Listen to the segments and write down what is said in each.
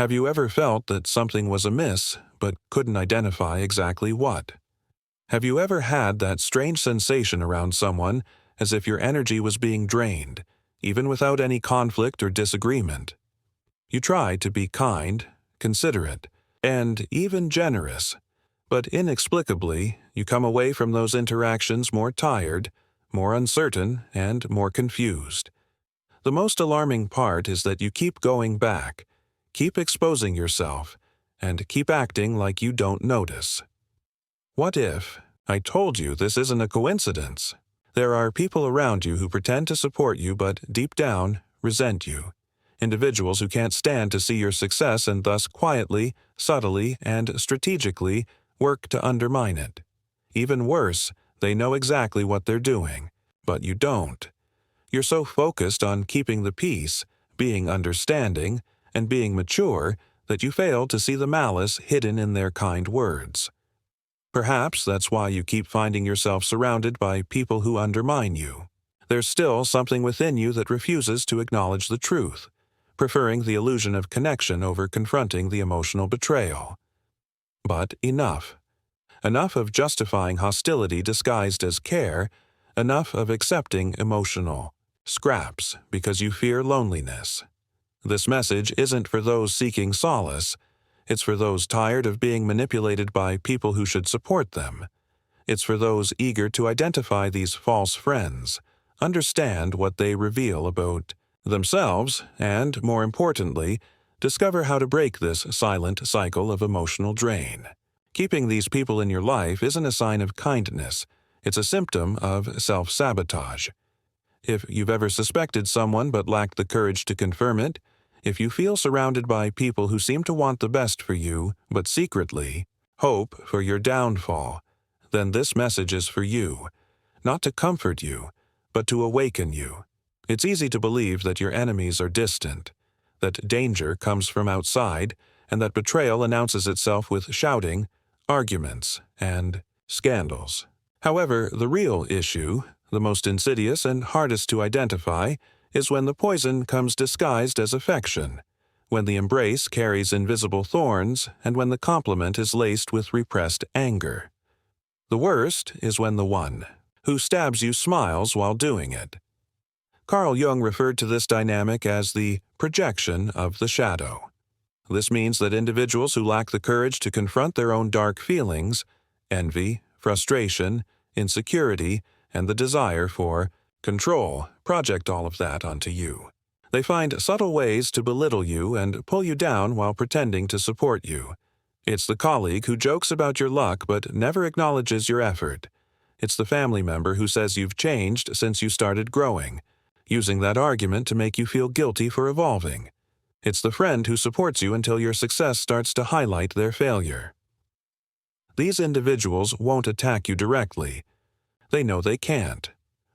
Have you ever felt that something was amiss but couldn't identify exactly what? Have you ever had that strange sensation around someone as if your energy was being drained, even without any conflict or disagreement? You try to be kind, considerate, and even generous, but inexplicably, you come away from those interactions more tired, more uncertain, and more confused. The most alarming part is that you keep going back, keep exposing yourself, and keep acting like you don't notice. What if I told you this isn't a coincidence? There are people around you who pretend to support you but deep down resent you. Individuals who can't stand to see your success and thus quietly, subtly, and strategically work to undermine it. Even worse, they know exactly what they're doing, but you don't. You're so focused on keeping the peace, being understanding, and being mature that you fail to see the malice hidden in their kind words. Perhaps that's why you keep finding yourself surrounded by people who undermine you. There's still something within you that refuses to acknowledge the truth, preferring the illusion of connection over confronting the emotional betrayal. But enough. Enough of justifying hostility disguised as care, enough of accepting emotional scraps because you fear loneliness. This message isn't for those seeking solace. It's for those tired of being manipulated by people who should support them. It's for those eager to identify these false friends, understand what they reveal about themselves, and, more importantly, discover how to break this silent cycle of emotional drain. Keeping these people in your life isn't a sign of kindness. It's a symptom of self-sabotage. If you've ever suspected someone but lacked the courage to confirm it, if you feel surrounded by people who seem to want the best for you, but secretly hope for your downfall, then this message is for you, not to comfort you, but to awaken you. It's easy to believe that your enemies are distant, that danger comes from outside, and that betrayal announces itself with shouting, arguments, and scandals. However, the real issue, the most insidious and hardest to identify, is when the poison comes disguised as affection, when the embrace carries invisible thorns, and when the compliment is laced with repressed anger. The worst is when the one who stabs you smiles while doing it. Carl Jung referred to this dynamic as the projection of the shadow. This means that individuals who lack the courage to confront their own dark feelings, envy, frustration, insecurity, and the desire for control, project all of that onto you. They find subtle ways to belittle you and pull you down while pretending to support you. It's the colleague who jokes about your luck but never acknowledges your effort. It's the family member who says you've changed since you started growing, using that argument to make you feel guilty for evolving. It's the friend who supports you until your success starts to highlight their failure. These individuals won't attack you directly. They know they can't.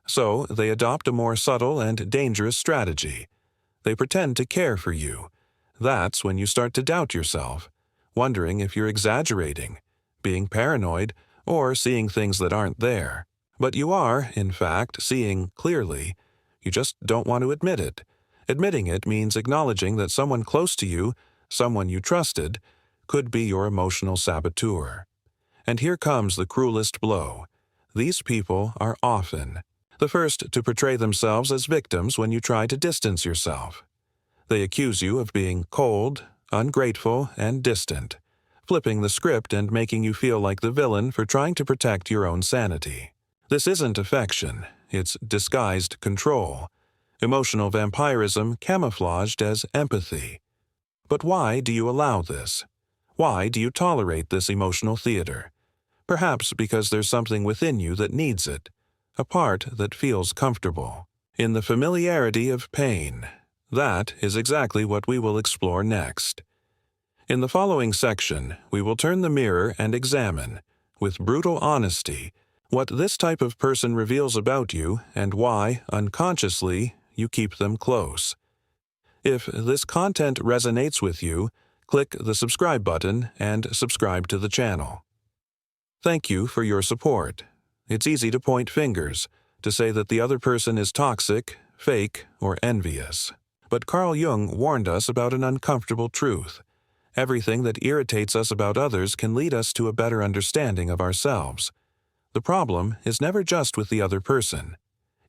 So they adopt a more subtle and dangerous strategy. They pretend to care for you. That's when you start to doubt yourself, wondering if you're exaggerating, being paranoid, or seeing things that aren't there. But you are, in fact, seeing clearly. You just don't want to admit it. Admitting it means acknowledging that someone close to you, someone you trusted, could be your emotional saboteur. And here comes the cruelest blow. These people are often the first to portray themselves as victims when you try to distance yourself. They accuse you of being cold, ungrateful, and distant, flipping the script and making you feel like the villain for trying to protect your own sanity. This isn't affection, it's disguised control. Emotional vampirism camouflaged as empathy. But why do you allow this? Why do you tolerate this emotional theater? Perhaps because there's something within you that needs it, a part that feels comfortable. In the familiarity of pain. That is exactly what we will explore next. In the following section, we will turn the mirror and examine, with brutal honesty, what this type of person reveals about you and why, unconsciously, you keep them close. If this content resonates with you, click the subscribe button and subscribe to the channel. Thank you for your support. It's easy to point fingers, to say that the other person is toxic, fake, or envious. But Carl Jung warned us about an uncomfortable truth. Everything that irritates us about others can lead us to a better understanding of ourselves. The problem is never just with the other person.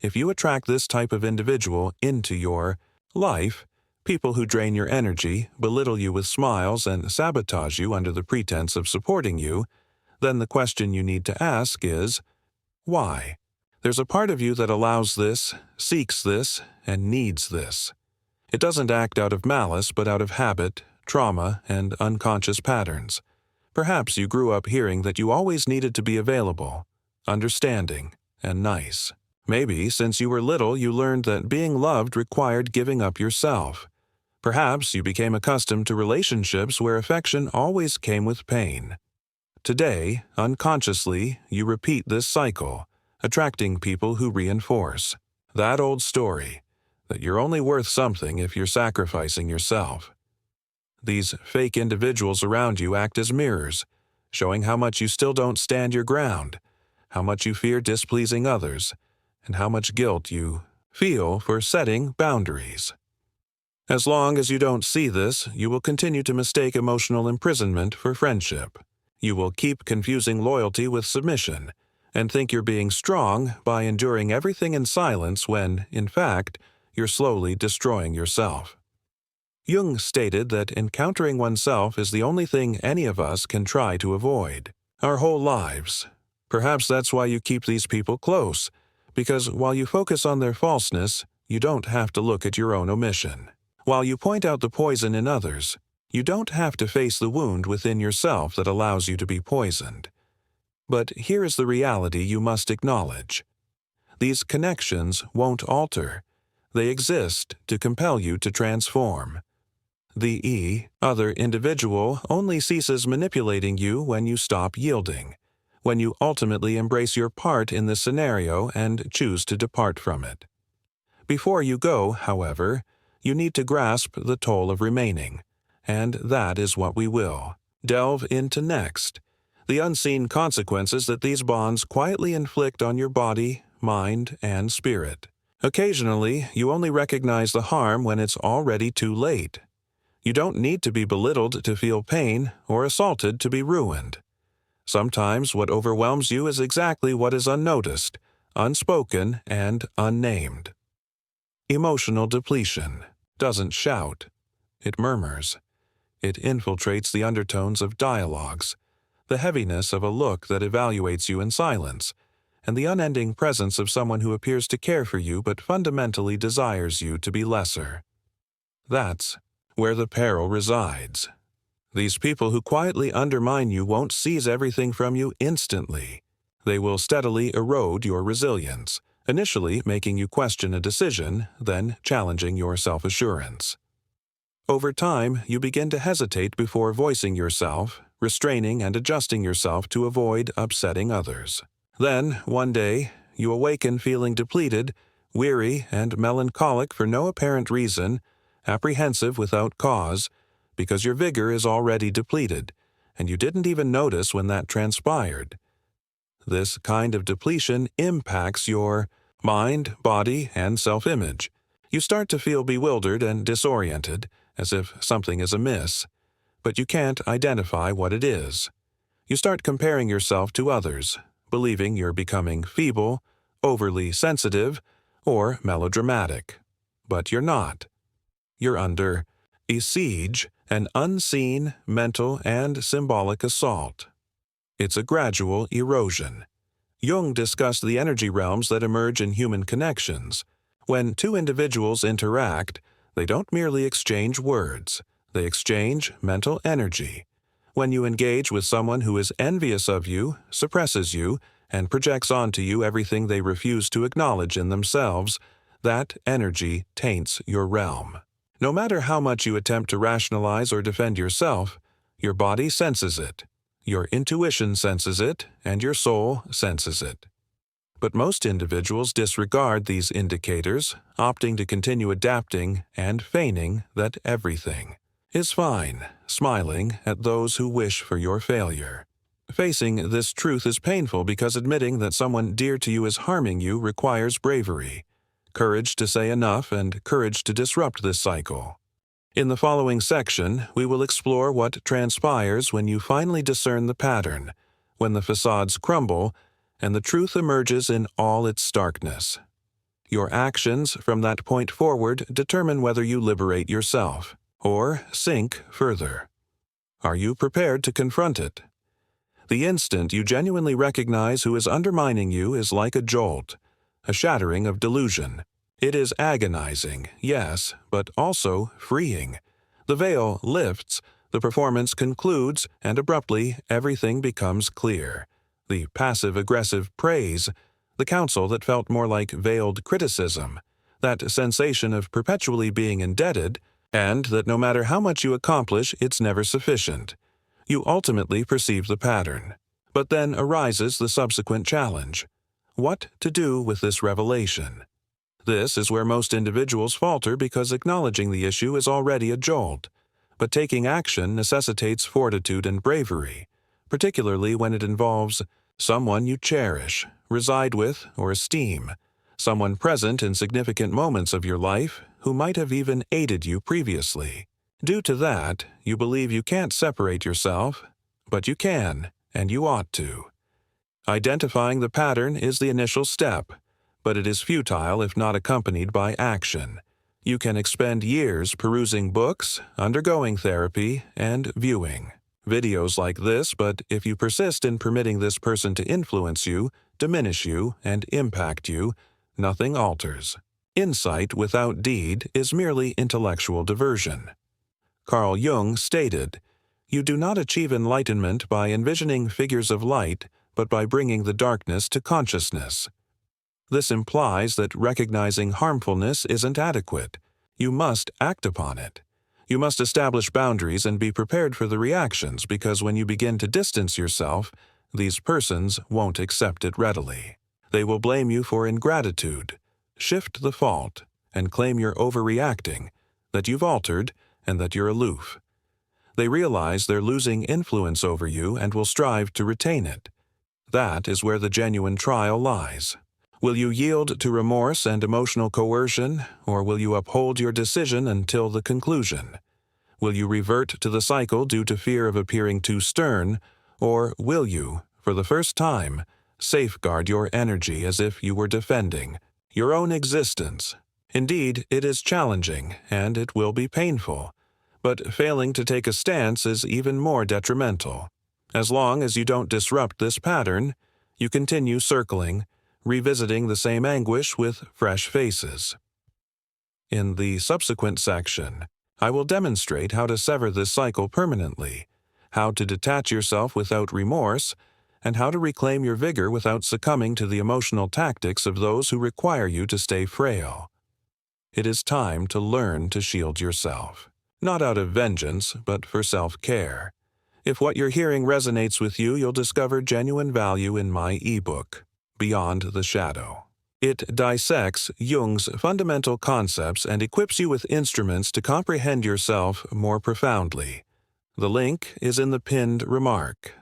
If you attract this type of individual into your life, people who drain your energy, belittle you with smiles, and sabotage you under the pretense of supporting you, then the question you need to ask is, why? There's a part of you that allows this, seeks this, and needs this. It doesn't act out of malice, but out of habit, trauma, and unconscious patterns. Perhaps you grew up hearing that you always needed to be available, understanding, and nice. Maybe since you were little you learned that being loved required giving up yourself. Perhaps you became accustomed to relationships where affection always came with pain. Today, unconsciously, you repeat this cycle, attracting people who reinforce that old story, that you're only worth something if you're sacrificing yourself. These fake individuals around you act as mirrors, showing how much you still don't stand your ground, how much you fear displeasing others, and how much guilt you feel for setting boundaries. As long as you don't see this, you will continue to mistake emotional imprisonment for friendship. You will keep confusing loyalty with submission, and think you're being strong by enduring everything in silence when, in fact, you're slowly destroying yourself. Jung stated that encountering oneself is the only thing any of us can try to avoid, our whole lives. Perhaps that's why you keep these people close, because while you focus on their falseness, you don't have to look at your own omission. While you point out the poison in others, you don't have to face the wound within yourself that allows you to be poisoned. But here is the reality you must acknowledge. These connections won't alter. They exist to compel you to transform. The other individual only ceases manipulating you when you stop yielding, when you ultimately embrace your part in the scenario and choose to depart from it. Before you go, however, you need to grasp the toll of remaining, and that is what we will delve into next, the unseen consequences that these bonds quietly inflict on your body, mind, and spirit. Occasionally, you only recognize the harm when it's already too late. You don't need to be belittled to feel pain or assaulted to be ruined. Sometimes what overwhelms you is exactly what is unnoticed, unspoken, and unnamed. Emotional depletion doesn't shout. It murmurs. It infiltrates the undertones of dialogues, the heaviness of a look that evaluates you in silence, and the unending presence of someone who appears to care for you but fundamentally desires you to be lesser. That's where the peril resides. These people who quietly undermine you won't seize everything from you instantly. They will steadily erode your resilience, initially making you question a decision, then challenging your self-assurance. Over time, you begin to hesitate before voicing yourself, restraining and adjusting yourself to avoid upsetting others. Then, one day, you awaken feeling depleted, weary, and melancholic for no apparent reason, apprehensive without cause, because your vigor is already depleted, and you didn't even notice when that transpired. This kind of depletion impacts your mind, body, and self-image. You start to feel bewildered and disoriented, as if something is amiss, but you can't identify what it is. You start comparing yourself to others, believing you're becoming feeble, overly sensitive, or melodramatic. But you're not. You're under a siege, an unseen, mental, and symbolic assault. It's a gradual erosion. Jung discussed the energy realms that emerge in human connections. When two individuals interact, they don't merely exchange words, they exchange mental energy. When you engage with someone who is envious of you, suppresses you, and projects onto you everything they refuse to acknowledge in themselves, that energy taints your realm. No matter how much you attempt to rationalize or defend yourself, your body senses it, your intuition senses it, and your soul senses it. But most individuals disregard these indicators, opting to continue adapting and feigning that everything is fine, smiling at those who wish for your failure. Facing this truth is painful because admitting that someone dear to you is harming you requires bravery, courage to say enough, and courage to disrupt this cycle. In the following section, we will explore what transpires when you finally discern the pattern, when the facades crumble, and the truth emerges in all its starkness. Your actions from that point forward determine whether you liberate yourself, or sink further. Are you prepared to confront it? The instant you genuinely recognize who is undermining you is like a jolt, a shattering of delusion. It is agonizing, yes, but also freeing. The veil lifts, the performance concludes, and abruptly everything becomes clear. The passive-aggressive praise, the counsel that felt more like veiled criticism, that sensation of perpetually being indebted, and that no matter how much you accomplish, it's never sufficient. You ultimately perceive the pattern. But then arises the subsequent challenge. What to do with this revelation? This is where most individuals falter because acknowledging the issue is already a jolt. But taking action necessitates fortitude and bravery, particularly when it involves someone you cherish, reside with, or esteem, someone present in significant moments of your life who might have even aided you previously. Due to that, you believe you can't separate yourself, but you can, and you ought to. Identifying the pattern is the initial step, but it is futile if not accompanied by action. You can expend years perusing books, undergoing therapy, and viewing videos like this, but if you persist in permitting this person to influence you, diminish you, and impact you, nothing alters. Insight without deed is merely intellectual diversion. Carl Jung stated, "You do not achieve enlightenment by envisioning figures of light, but by bringing the darkness to consciousness." This implies that recognizing harmfulness isn't adequate. You must act upon it. You must establish boundaries and be prepared for the reactions, because when you begin to distance yourself, these persons won't accept it readily. They will blame you for ingratitude, shift the fault, and claim you're overreacting, that you've altered, and that you're aloof. They realize they're losing influence over you and will strive to retain it. That is where the genuine trial lies. Will you yield to remorse and emotional coercion, or will you uphold your decision until the conclusion? Will you revert to the cycle due to fear of appearing too stern, or will you, for the first time, safeguard your energy as if you were defending your own existence? Indeed, it is challenging, and it will be painful, but failing to take a stance is even more detrimental. As long as you don't disrupt this pattern, you continue circling, revisiting the same anguish with fresh faces. In the subsequent section, I will demonstrate how to sever this cycle permanently, how to detach yourself without remorse, and how to reclaim your vigor without succumbing to the emotional tactics of those who require you to stay frail. It is time to learn to shield yourself, not out of vengeance, but for self-care. If what you're hearing resonates with you, you'll discover genuine value in my ebook, Beyond the Shadow. It dissects Jung's fundamental concepts and equips you with instruments to comprehend yourself more profoundly. The link is in the pinned remark.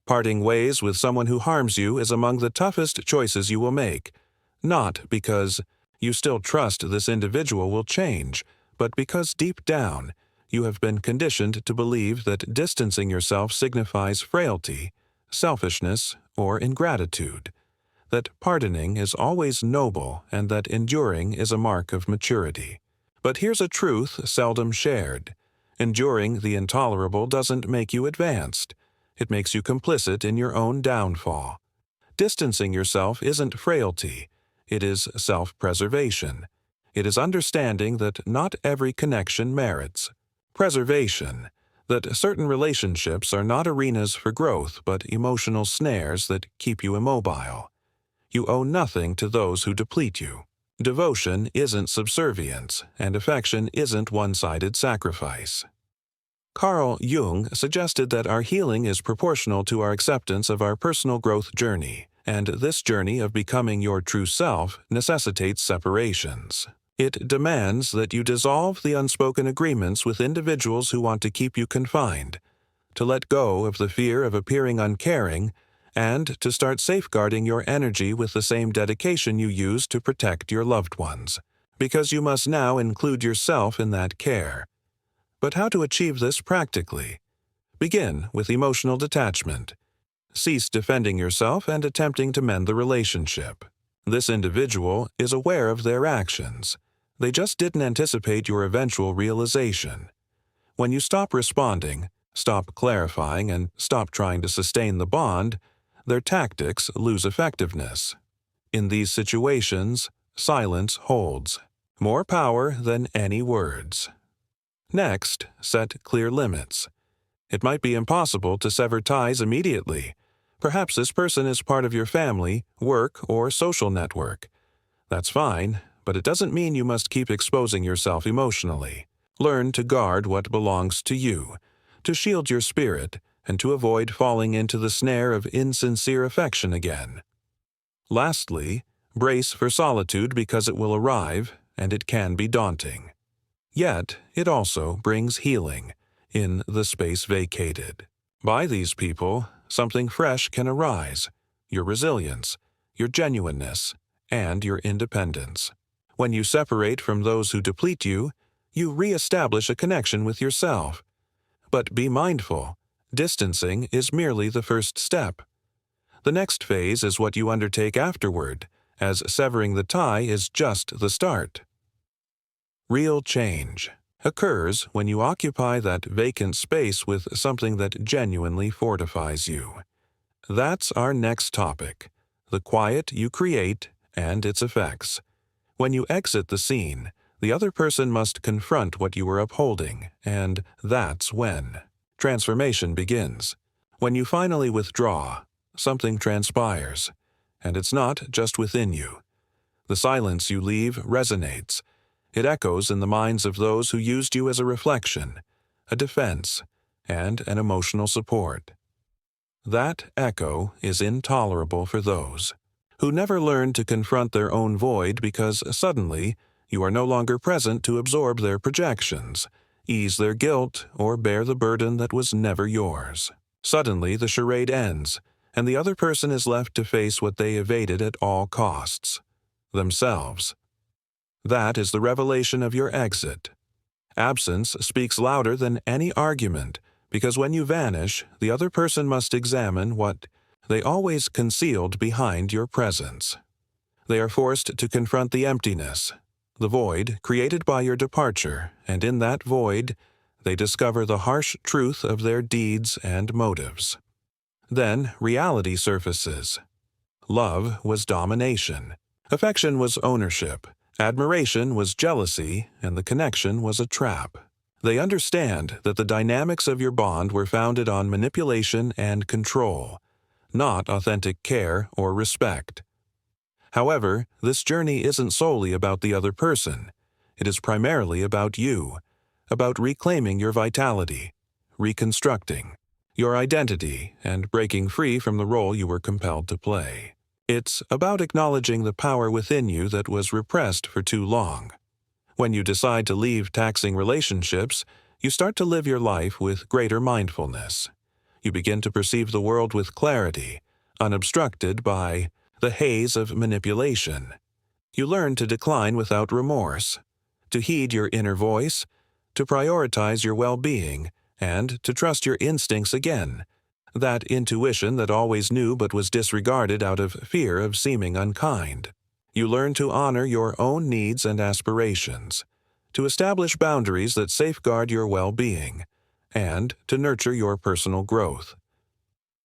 Parting ways with someone who harms you is among the toughest choices you will make, not because you still trust this individual will change, but because deep down, you have been conditioned to believe that distancing yourself signifies frailty, selfishness, or ingratitude, that pardoning is always noble and that enduring is a mark of maturity. But here's a truth seldom shared. Enduring the intolerable doesn't make you advanced. It makes you complicit in your own downfall. Distancing yourself isn't frailty. It is self-preservation. It is understanding that not every connection merits preservation, that certain relationships are not arenas for growth but emotional snares that keep you immobile. You owe nothing to those who deplete you. Devotion isn't subservience, and affection isn't one-sided sacrifice. Carl Jung suggested that our healing is proportional to our acceptance of our personal growth journey, and this journey of becoming your true self necessitates separations. It demands that you dissolve the unspoken agreements with individuals who want to keep you confined, to let go of the fear of appearing uncaring, and to start safeguarding your energy with the same dedication you use to protect your loved ones, because you must now include yourself in that care. But how to achieve this practically? Begin with emotional detachment. Cease defending yourself and attempting to mend the relationship. This individual is aware of their actions. They just didn't anticipate your eventual realization. When you stop responding, stop clarifying, and stop trying to sustain the bond, their tactics lose effectiveness. In these situations, silence holds more power than any words. Next, set clear limits. It might be impossible to sever ties immediately. Perhaps this person is part of your family, work, or social network. That's fine, but it doesn't mean you must keep exposing yourself emotionally. Learn to guard what belongs to you, to shield your spirit, and to avoid falling into the snare of insincere affection again. Lastly, brace for solitude because it will arrive, and it can be daunting. Yet, it also brings healing in the space vacated. By these people, something fresh can arise: your resilience, your genuineness, and your independence. When you separate from those who deplete you, you re-establish a connection with yourself. But be mindful, distancing is merely the first step. The next phase is what you undertake afterward, as severing the tie is just the start. Real change occurs when you occupy that vacant space with something that genuinely fortifies you. That's our next topic: the quiet you create and its effects. When you exit the scene, the other person must confront what you were upholding, and that's when transformation begins. When you finally withdraw, something transpires, and it's not just within you. The silence you leave resonates. It echoes in the minds of those who used you as a reflection, a defense, and an emotional support. That echo is intolerable for those who never learn to confront their own void because suddenly you are no longer present to absorb their projections, ease their guilt, or bear the burden that was never yours. Suddenly the charade ends, and the other person is left to face what they evaded at all costs: themselves. That is the revelation of your exit. Absence speaks louder than any argument, because when you vanish, the other person must examine what they always concealed behind your presence. They are forced to confront the emptiness, the void created by your departure, and in that void, they discover the harsh truth of their deeds and motives. Then reality surfaces. Love was domination. Affection was ownership. Admiration was jealousy, and the connection was a trap. They understand that the dynamics of your bond were founded on manipulation and control, not authentic care or respect. However, this journey isn't solely about the other person. It is primarily about you, about reclaiming your vitality, reconstructing your identity, and breaking free from the role you were compelled to play. It's about acknowledging the power within you that was repressed for too long. When you decide to leave taxing relationships, you start to live your life with greater mindfulness. You begin to perceive the world with clarity, unobstructed by the haze of manipulation. You learn to decline without remorse, to heed your inner voice, to prioritize your well-being, and to trust your instincts again, that intuition that always knew but was disregarded out of fear of seeming unkind. You learn to honor your own needs and aspirations, to establish boundaries that safeguard your well-being, and to nurture your personal growth.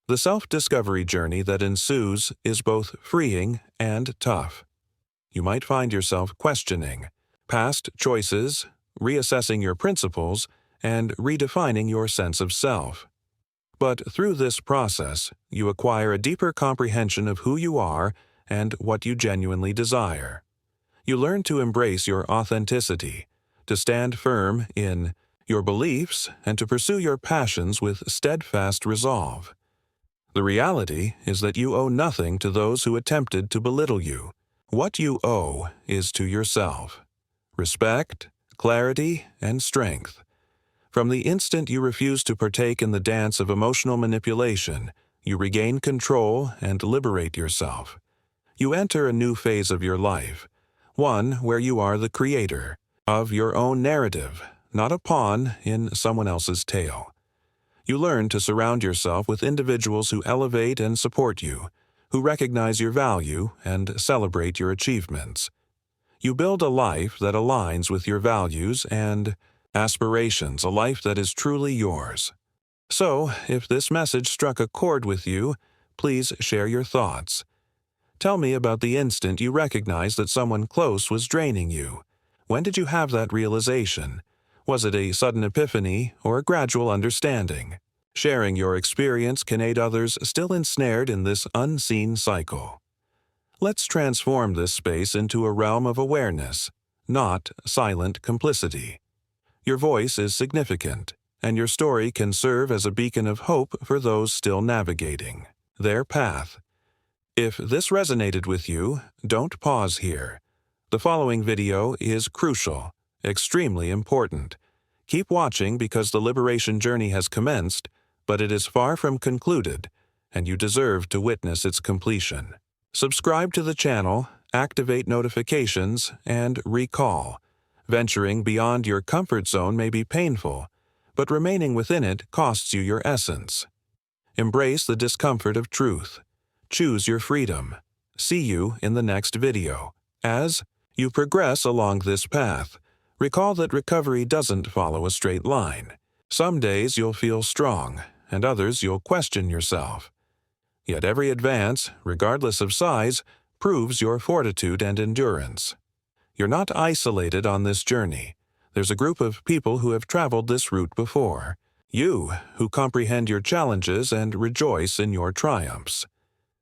The self-discovery journey that ensues is both freeing and tough. You might find yourself questioning past choices, reassessing your principles, and redefining your sense of self. But through this process, you acquire a deeper comprehension of who you are and what you genuinely desire. You learn to embrace your authenticity, to stand firm in your beliefs, and to pursue your passions with steadfast resolve. The reality is that you owe nothing to those who attempted to belittle you. What you owe is to yourself: respect, clarity, and strength. From the instant you refuse to partake in the dance of emotional manipulation, you regain control and liberate yourself. You enter a new phase of your life, one where you are the creator of your own narrative, not a pawn in someone else's tale. You learn to surround yourself with individuals who elevate and support you, who recognize your value and celebrate your achievements. You build a life that aligns with your values and aspirations, a life that is truly yours. So, if this message struck a chord with you, please share your thoughts. Tell me about the instant you recognized that someone close was draining you. When did you have that realization? Was it a sudden epiphany or a gradual understanding? Sharing your experience can aid others still ensnared in this unseen cycle. Let's transform this space into a realm of awareness, not silent complicity. Your voice is significant, and your story can serve as a beacon of hope for those still navigating their path. If this resonated with you, don't pause here. The following video is crucial, extremely important. Keep watching because the liberation journey has commenced, but it is far from concluded, and you deserve to witness its completion. Subscribe to the channel, activate notifications, and recall. Venturing beyond your comfort zone may be painful, but remaining within it costs you your essence. Embrace the discomfort of truth. Choose your freedom. See you in the next video. As you progress along this path, recall that recovery doesn't follow a straight line. Some days you'll feel strong, and others you'll question yourself. Yet every advance, regardless of size, proves your fortitude and endurance. You're not isolated on this journey. There's a group of people who have traveled this route before. You, who comprehend your challenges and rejoice in your triumphs.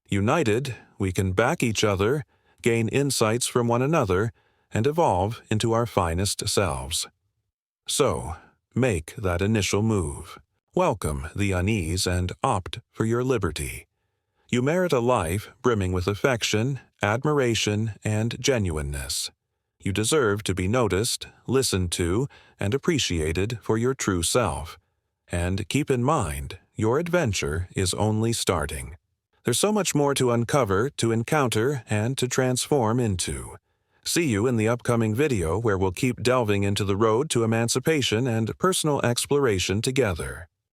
United, we can back each other, gain insights from one another, and evolve into our finest selves. So, make that initial move. Welcome the unease and opt for your liberty. You merit a life brimming with affection, admiration, and genuineness. You deserve to be noticed, listened to, and appreciated for your true self. And keep in mind, your adventure is only starting. There's so much more to uncover, to encounter, and to transform into. See you in the upcoming video where we'll keep delving into the road to emancipation and personal exploration together.